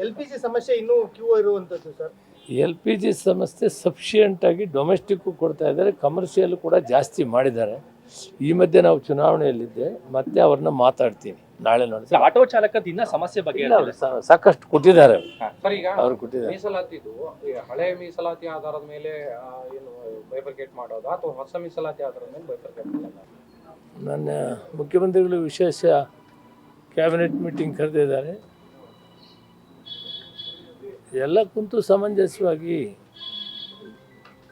LPG ಸಮಸ್ಯೆ ಇನ್ನೂ Q ಇರುವಂತದ್ದು ಸರ್. LPG ಸಮಸ್ಯೆ ಸಫಿಷಿಯೆಂಟ್ ಆಗಿ ಡೊಮೆಸ್ಟಿಕ್ ಕೊಡ್ತಾ ಇದ್ದಾರೆ, ಕಮರ್ಷಿಯಲ್ ಕೂಡ ಜಾಸ್ತಿ ಮಾಡಿದ್ದಾರೆ. ಈ ಮಧ್ಯೆ ನಾವು ಚುನಾವಣೆಯಲ್ಲಿದ್ದೆ, ಮತ್ತೆ ಅವ್ರನ್ನ ಮಾತಾಡ್ತೀನಿ ನಾಳೆ ನೋಡಿ. ಆಟೋ ಚಾಲಕದ ಇನ್ನ ಸಮಸ್ಯೆ ಬಗ್ಗೆ ಸಾಕಷ್ಟು ಕೊಟ್ಟಿದ್ದಾರೆ ಅವ್ರು ಕೊಟ್ಟಿದ್ದಾರೆ. ಮೀಸಲಾತಿದು ಹಳೆ ಮೀಸಲಾತಿ ಆಧಾರದ ಮೇಲೆ ಏನು ಬೈಫರ್ಕೇಟ್ ಮಾಡೋದು ಅಥವಾ ಹೊಸ ಮೀಸಲಾತಿ ಆಧಾರದ ಮೇಲೆ ಬೈಫರ್ಕೇಟ್ ಮಾಡೋದು? ನನ್ನ ಮುಖ್ಯಮಂತ್ರಿಗಳು ವಿಶೇಷ ಕ್ಯಾಬಿನೆಟ್ ಮೀಟಿಂಗ್ ಕರೆದಿದ್ದಾರೆ. ಎಲ್ಲ ಕುಂತು ಸಮಂಜಸವಾಗಿ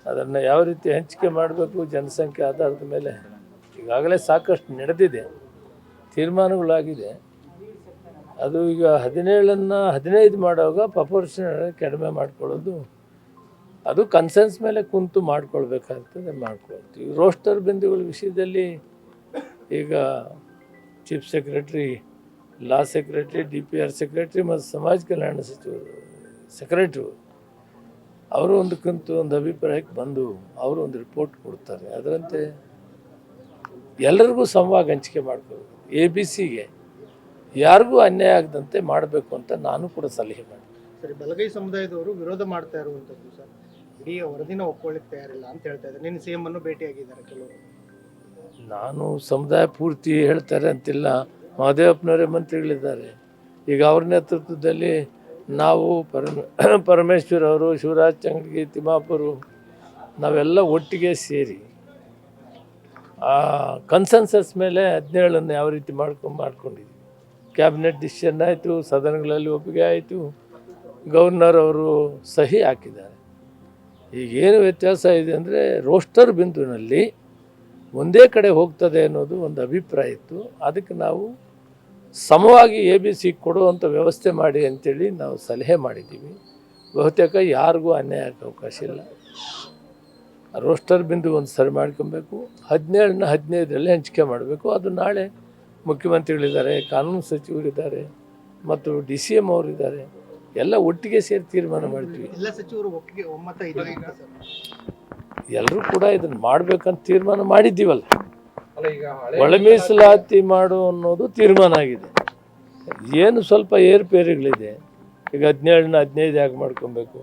ಅದನ್ನು ಯಾವ ರೀತಿ ಹಂಚಿಕೆ ಮಾಡಬೇಕು ಜನಸಂಖ್ಯೆ ಆಧಾರದ ಮೇಲೆ ಈಗಾಗಲೇ ಸಾಕಷ್ಟು ನಡೆದಿದೆ, ತೀರ್ಮಾನಗಳಾಗಿದೆ. ಅದು ಈಗ 17ಅನ್ನು 15 ಮಾಡುವಾಗ ಪ್ರಪೋರ್ಷನ್ ಕಡಿಮೆ ಮಾಡ್ಕೊಳ್ಳೋದು, ಅದು ಕನ್ಸೆನ್ಸ್ ಮೇಲೆ ಕುಂತು ಮಾಡ್ಕೊಳ್ಬೇಕಾಗ್ತದೆ, ಮಾಡ್ಕೊಳ್ತೀವಿ. ರೋಸ್ಟರ್ ಬಿಂದುಗಳ ವಿಷಯದಲ್ಲಿ ಈಗ ಚೀಫ್ ಸೆಕ್ರೆಟ್ರಿ, ಲಾ ಸೆಕ್ರೆಟ್ರಿ, DPR ಸೆಕ್ರೆಟ್ರಿ ಮತ್ತು ಸಮಾಜ ಕಲ್ಯಾಣ ಸಚಿವರು ಸೆಕ್ರೆಟ್ರಿ ಅವರು ಒಂದು ಅಭಿಪ್ರಾಯಕ್ಕೆ ಬಂದು ಅವರು ಒಂದು ರಿಪೋರ್ಟ್ ಕೊಡ್ತಾರೆ. ಅದರಂತೆ ಎಲ್ಲರಿಗೂ ಸಮವಾಗಿ ಹಂಚಿಕೆ ಮಾಡ್ಕೋಬೇಕು. ABCಗೆ ಯಾರಿಗೂ ಅನ್ಯಾಯ ಆಗದಂತೆ ಮಾಡಬೇಕು ಅಂತ ನಾನು ಕೂಡ ಸಲಹೆ ಮಾಡಿ. ಸರಿ, ಬಲಗೈ ಸಮುದಾಯದವರು ವಿರೋಧ ಮಾಡ್ತಾ ಇರುವಂಥದ್ದು ಸರ್, ಇಡೀ ವರದಿನ ಒಪ್ಕೊಳ್ಳಿಕ್ಕೆ ತಯಾರಿಲ್ಲ ಅಂತ ಹೇಳ್ತಾ ಇದ್ದಾರೆ. ನಿನ್ನ CM ಅನ್ನು ಭೇಟಿಯಾಗಿದ್ದಾರೆ ಕೆಲವರು. ನಾನು ಸಮುದಾಯ ಪೂರ್ತಿ ಹೇಳ್ತಾರೆ ಅಂತಿಲ್ಲ, ಮಹದೇವಪ್ಪನವರೇ ಮಂತ್ರಿಗಳಿದ್ದಾರೆ. ಈಗ ಅವ್ರ ನೇತೃತ್ವದಲ್ಲಿ ನಾವು ಪರಮೇಶ್ವರ್ ಅವರು, ಶಿವರಾಜ್ ಚಂಗಡಿಗೆ, ತಿಮ್ಮಾಪುರು, ನಾವೆಲ್ಲ ಒಟ್ಟಿಗೆ ಸೇರಿ ಆ ಕನ್ಸೆನ್ಸಸ್ ಮೇಲೆ 17ಅನ್ನು ಯಾವ ರೀತಿ ಮಾಡ್ಕೊಂಡಿದ್ವಿ. ಕ್ಯಾಬಿನೆಟ್ ಡಿಸಿಷನ್ ಆಯಿತು, ಸದನಗಳಲ್ಲಿ ಒಪ್ಪಿಗೆ ಆಯಿತು, ಗವರ್ನರ್ ಅವರು ಸಹಿ ಹಾಕಿದ್ದಾರೆ. ಈಗೇನು ವ್ಯತ್ಯಾಸ ಇದೆ ಅಂದರೆ ರೋಸ್ಟರ್ ಬಿಂದುವಿನಲ್ಲಿ ಒಂದೇ ಕಡೆ ಹೋಗ್ತದೆ ಅನ್ನೋದು ಒಂದು ಅಭಿಪ್ರಾಯ ಇತ್ತು. ಅದಕ್ಕೆ ನಾವು ಸಮವಾಗಿ ABC ಕೊಡುವಂಥ ವ್ಯವಸ್ಥೆ ಮಾಡಿ ಅಂತೇಳಿ ನಾವು ಸಲಹೆ ಮಾಡಿದ್ದೀವಿ. ಬಹುತೇಕ ಯಾರಿಗೂ ಅನ್ಯಾಯ ಆಗಕ್ಕೆ ಅವಕಾಶ ಇಲ್ಲ. ರೋಸ್ಟರ್ ಬಿಂದು ಒಂದು ಸರಿ ಮಾಡ್ಕೊಬೇಕು, 17ನ 15ರಲ್ಲಿ ಹಂಚಿಕೆ ಮಾಡಬೇಕು. ಅದು ನಾಳೆ ಮುಖ್ಯಮಂತ್ರಿಗಳಿದ್ದಾರೆ, ಕಾನೂನು ಸಚಿವರಿದ್ದಾರೆ ಮತ್ತು DCM ಅವರಿದ್ದಾರೆ, ಎಲ್ಲ ಒಟ್ಟಿಗೆ ಸೇರಿ ತೀರ್ಮಾನ ಮಾಡ್ತೀವಿ. ಎಲ್ಲ ಸಚಿವರು ಒಟ್ಟಿಗೆ ಒಮ್ಮತ ಇದೆ ಸರ್. ಎಲ್ಲರೂ ಕೂಡ ಇದನ್ನು ಮಾಡಬೇಕಂತ ತೀರ್ಮಾನ ಮಾಡಿದ್ದೀವಲ್ಲ. ಒಳ ಮೀಸಲಾತಿ ಮಾಡು ಅನ್ನೋದು ತೀರ್ಮಾನ ಆಗಿದೆ. ಏನು ಸ್ವಲ್ಪ ಏರುಪೇರುಗಳಿದೆ. ಈಗ 17ನ 15 ಯಾಕೆ ಮಾಡ್ಕೊಬೇಕು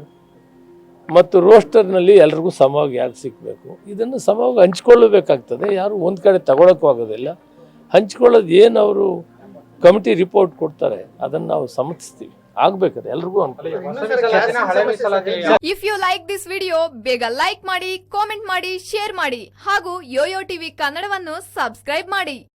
ಮತ್ತು ರೋಸ್ಟರ್ನಲ್ಲಿ ಎಲ್ರಿಗೂ ಸಮವಾಗಿ ಯಾಕೆ ಸಿಗಬೇಕು, ಇದನ್ನು ಸಮವಾಗಿ ಹಂಚ್ಕೊಳ್ಳಬೇಕಾಗ್ತದೆ. ಯಾರು ಒಂದು ಕಡೆ ತಗೊಳಕ್ಕೂ ಆಗೋದಿಲ್ಲ. ಹಂಚ್ಕೊಳ್ಳೋದು ಏನು ಅವರು ಕಮಿಟಿ ರಿಪೋರ್ಟ್ ಕೊಡ್ತಾರೆ ಅದನ್ನು ನಾವು ಸಮರ್ಥಿಸ್ತೀವಿ. ಆಗ್ಬೇಕಾದ್ರೆ ಎಲ್ರಿಗೂ if you like this video ಬೇಗ ಲೈಕ್ ಮಾಡಿ, ಕಾಮೆಂಟ್ ಮಾಡಿ, ಶೇರ್ ಮಾಡಿ ಹಾಗೂ ಯೋಯೋ ಟಿವಿ ಕನ್ನಡವನ್ನು ಸಬ್ಸ್ಕ್ರೈಬ್ ಮಾಡಿ.